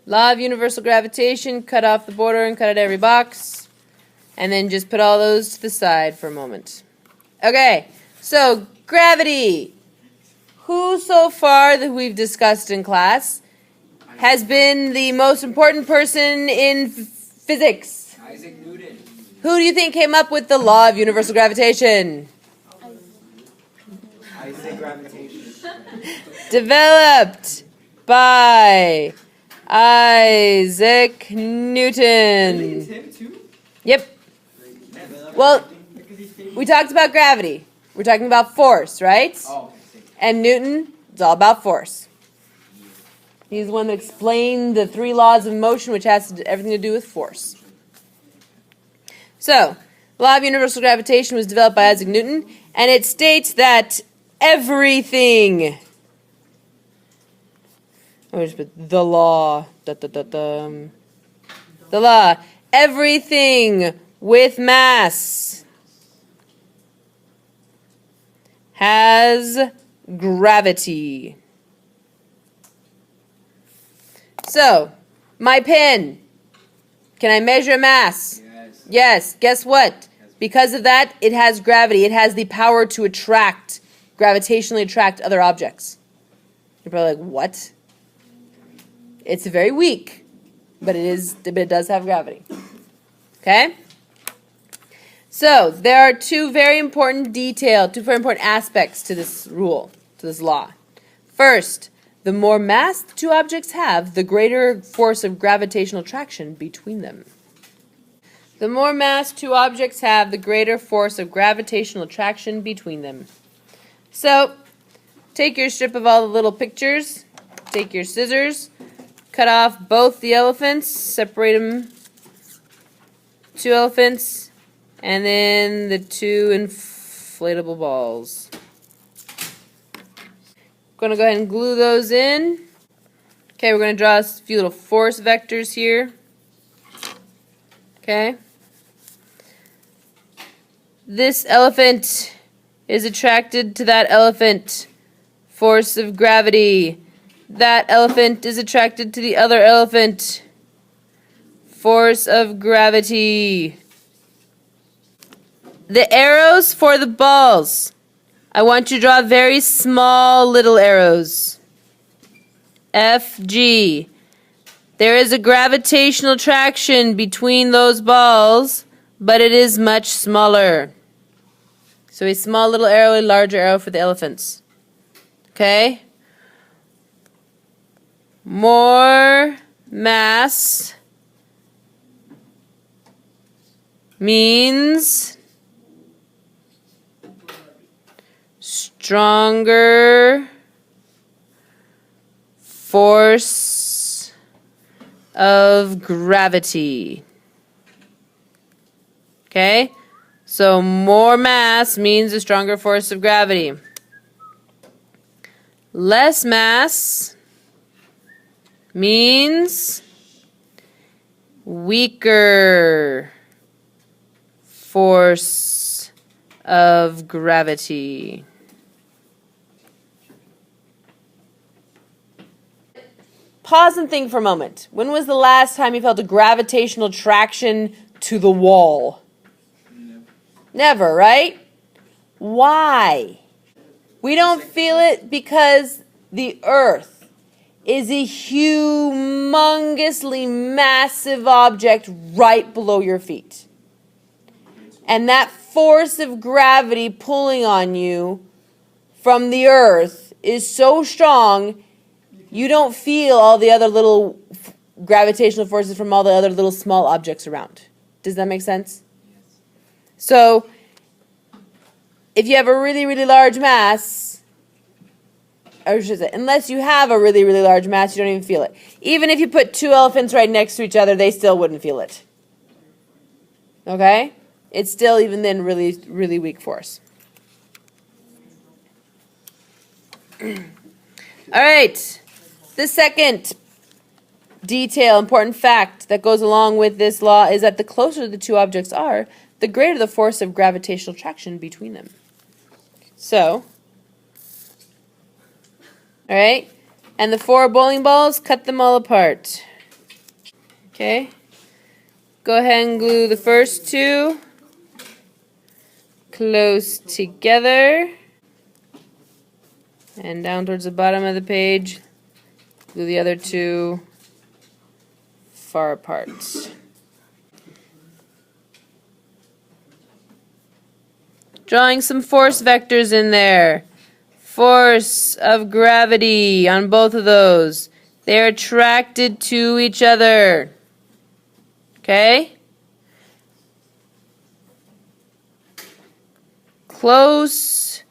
Law of universal gravitation, cut off the border and cut out every box. And then just put all those to the side for a moment. Okay, so gravity. Who so far that we've discussed in class has been the most important person in physics? Isaac Newton. Who do you think came up with the law of universal gravitation? Isaac Gravitation. Developed by Isaac Newton. It's him too? Yep. Well, we talked about gravity. We're talking about force, right? Oh, okay. And Newton is all about force. He's the one that explained the 3 laws of motion, which has everything to do with force. So, the law of universal gravitation was developed by Isaac Newton, and it states that everything. I'll just put the law. The law. Everything with mass has gravity. So, my pen. Can I measure mass? Yes. Yes. Guess what? Because of that, it has gravity. It has the power to attract, gravitationally attract other objects. You're probably like, what? It's very weak, but it does have gravity. Okay? So, there are two very important aspects to this rule, to this law. First, the more mass the 2 objects have, the greater force of gravitational attraction between them. The more mass 2 objects have, the greater force of gravitational attraction between them. So, take your strip of all the little pictures, take your scissors, cut off both the elephants, separate them, 2 elephants, and then the 2 inflatable balls. Going to go ahead and glue those in. Okay, we're going to draw a few little force vectors here. Okay. This elephant is attracted to that elephant. Force of gravity. That elephant is attracted to the other elephant. Force of gravity. The arrows for the balls. I want you to draw very small little arrows. F, G. There is a gravitational attraction between those balls, but it is much smaller. So a small little arrow, a larger arrow for the elephants. Okay? More mass means stronger force of gravity. Okay? So more mass means a stronger force of gravity. Less mass means weaker force of gravity. Pause and think for a moment. When was the last time you felt a gravitational attraction to the wall? Never, right? Why? We don't feel it because the Earth is a humongously massive object right below your feet. And that force of gravity pulling on you from the Earth is so strong, you don't feel all the other little gravitational forces from all the other little small objects around. Does that make sense? So, if you have a really, really large mass, or should I say, unless you have a really, really large mass, you don't even feel it. Even if you put 2 elephants right next to each other, they still wouldn't feel it. Okay? It's still, even then, really, really weak force. All right. The second important fact that goes along with this law is that the closer the 2 objects are, the greater the force of gravitational attraction between them. So, all right, and the 4 bowling balls, cut them all apart. Okay. Go ahead and glue the first two close together. And down towards the bottom of the page, glue the other two far apart. Drawing some force vectors in there. Force of gravity on both of those. They're attracted to each other. Okay? Close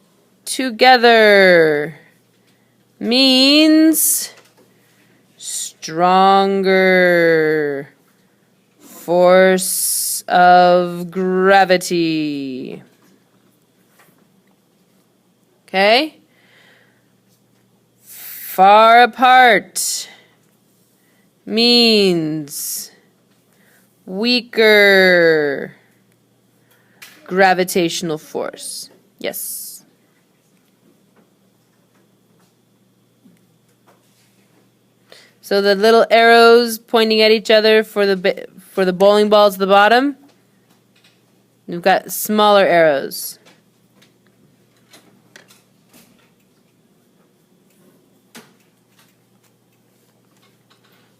together means stronger force of gravity. Okay? Far apart means weaker gravitational force. Yes. So the little arrows pointing at each other for the bowling balls at the bottom, we've got smaller arrows.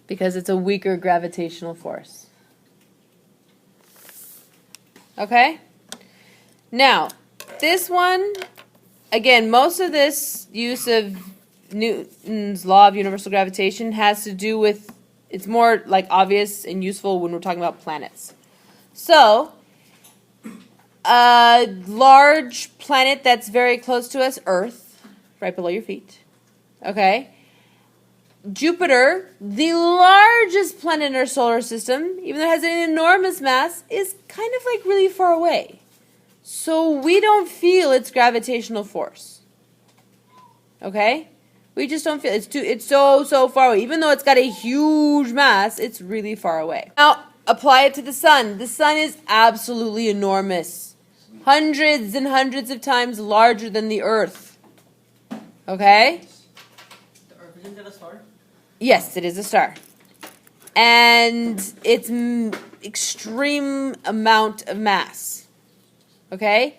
Because it's a weaker gravitational force. Okay? Now, this one, again, most of this use of Newton's law of universal gravitation has to do with, it's more like obvious and useful when we're talking about planets. So, a large planet that's very close to us, Earth, right below your feet, okay? Jupiter, the largest planet in our solar system, even though it has an enormous mass, is kind of like really far away. So we don't feel its gravitational force. Okay? We just don't feel it. It's so far away. Even though it's got a huge mass, it's really far away. Now, apply it to the sun. The sun is absolutely enormous. Hundreds and hundreds of times larger than the Earth. Okay? The Earth, isn't that a star? Yes, it is a star. And it's extreme amount of mass. Okay?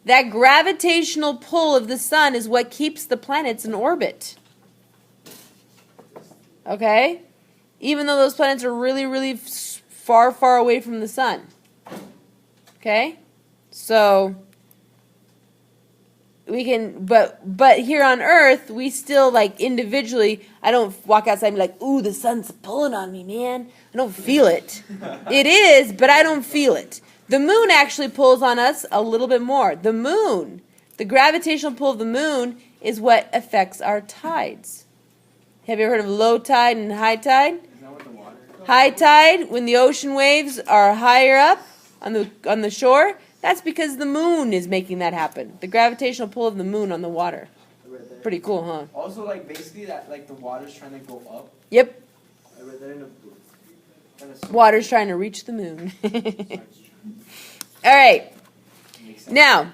That gravitational pull of the sun is what keeps the planets in orbit. Okay? Even though those planets are really, really far, far away from the sun. Okay? So we can, but here on Earth, we still, like, individually, I don't walk outside and be like, ooh, the sun's pulling on me, man. I don't feel it. It is, but I don't feel it. The moon actually pulls on us a little bit more. The moon, the gravitational pull of the moon is what affects our tides. Have you ever heard of low tide and high tide? Is that what the water? High tide, when the ocean waves are higher up on the shore, that's because the moon is making that happen. The gravitational pull of the moon on the water. Right. Pretty cool, huh? Also, like, basically that, like, the water's trying to go up. Yep. I read that in a book. Water's trying to reach the moon. All right. Now,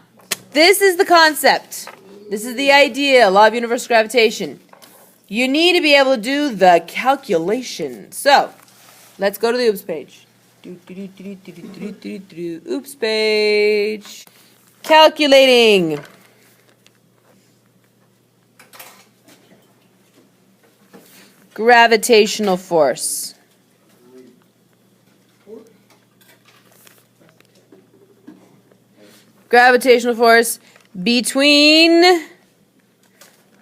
this is the concept. This is the idea, law of universal gravitation. You need to be able to do the calculation. So, let's go to the OOPS page. OOPS page. Calculating. Gravitational force. Gravitational force between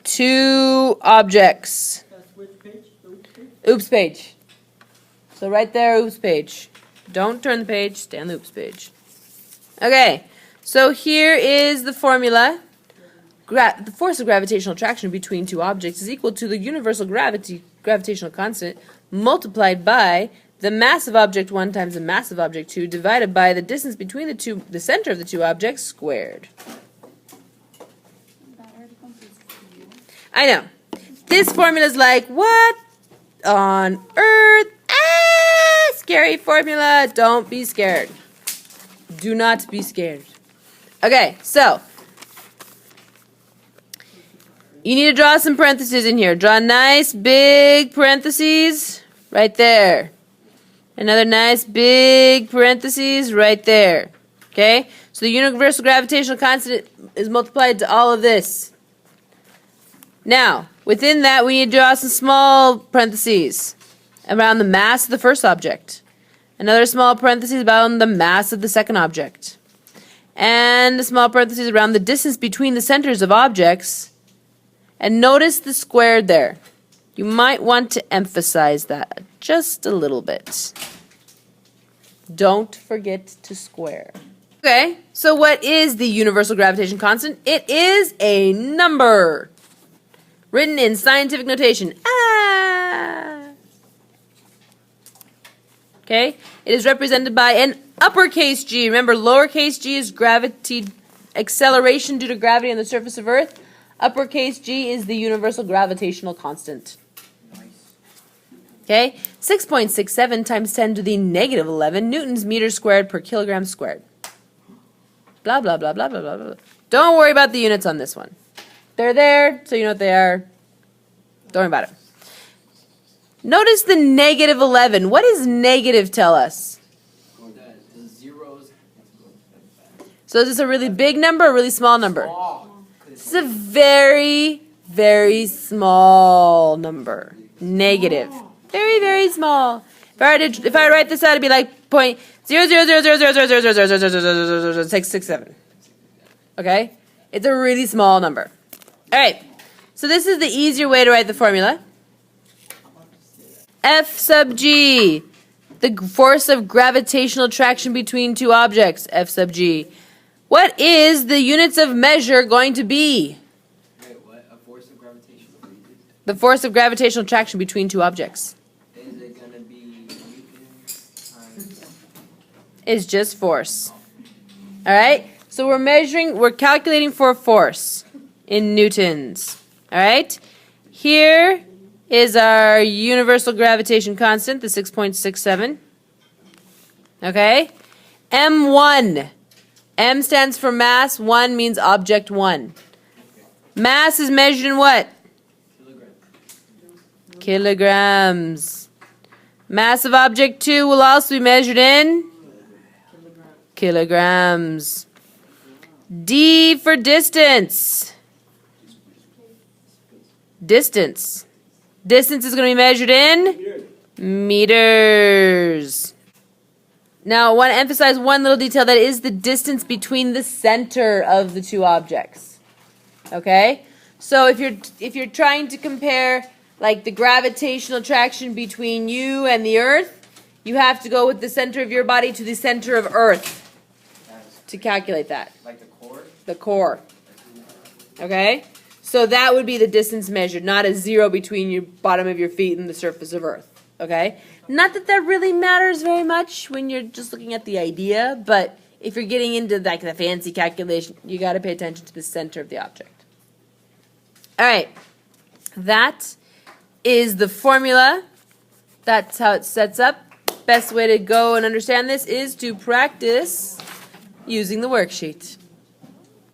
two objects. OOPS page. So right there, OOPS page. Don't turn the page, stay on the OOPS page. Okay, so here is the formula. The force of gravitational attraction between two objects is equal to the universal gravitational constant multiplied by the mass of object 1 times the mass of object 2 divided by the distance between the center of the two objects squared. I know. This formula is like, what on earth? Ah, scary formula. Don't be scared. Do not be scared. Okay, so you need to draw some parentheses in here. Draw nice big parentheses right there. Another nice big parentheses right there. Okay? So the universal gravitational constant is multiplied to all of this. Now, within that, we need to draw some small parentheses around the mass of the first object. Another small parentheses around the mass of the second object. And a small parentheses around the distance between the centers of objects. And notice the squared there. You might want to emphasize that just a little bit. Don't forget to square. Okay, so what is the universal gravitation constant? It is a number. Written in scientific notation. Okay, it is represented by an uppercase g. Remember, lowercase g is gravity, acceleration due to gravity on the surface of Earth. Uppercase g is the universal gravitational constant. Okay, 6.67 times 10 to the negative 11 newtons meters squared per kilogram squared. Blah, blah, blah, blah, blah, blah, blah. Don't worry about the units on this one. They're there, so you know what they are. Don't worry about it. Notice the negative 11. What does negative tell us? The zeros. So is this a really big number or a really small number? Small. This is a very, very small number. Negative. Very, very small. If I write this out, it'd be like 0.0000000000667. Okay? It's a really small number. All right. So this is the easier way to write the formula. F sub g, the force of gravitational attraction between two objects, F sub g. What is the units of measure going to be? Wait, what? A force of gravitation? The force of gravitational attraction between two objects. Is it going to be newtons times? Is just force. All right? So we're calculating for force in newtons. All right? Here is our universal gravitation constant, the 6.67. Okay? M1. M stands for mass. 1 means object 1. Mass is measured in what? Kilograms. Mass of object 2 will also be measured in kilograms. D for distance. Distance. Distance is going to be measured in meters. Now, I want to emphasize one little detail. That is the distance between the center of the two objects. Okay? So if you're trying to compare like the gravitational attraction between you and the Earth, you have to go with the center of your body to the center of Earth to calculate that. Like the core? The core. Okay? So that would be the distance measured, not a 0 between your bottom of your feet and the surface of Earth. Okay? Not that that really matters very much when you're just looking at the idea, but if you're getting into like the fancy calculation, you got to pay attention to the center of the object. All right. That is the formula. That's how it sets up. Best way to go and understand this is to practice using the worksheet.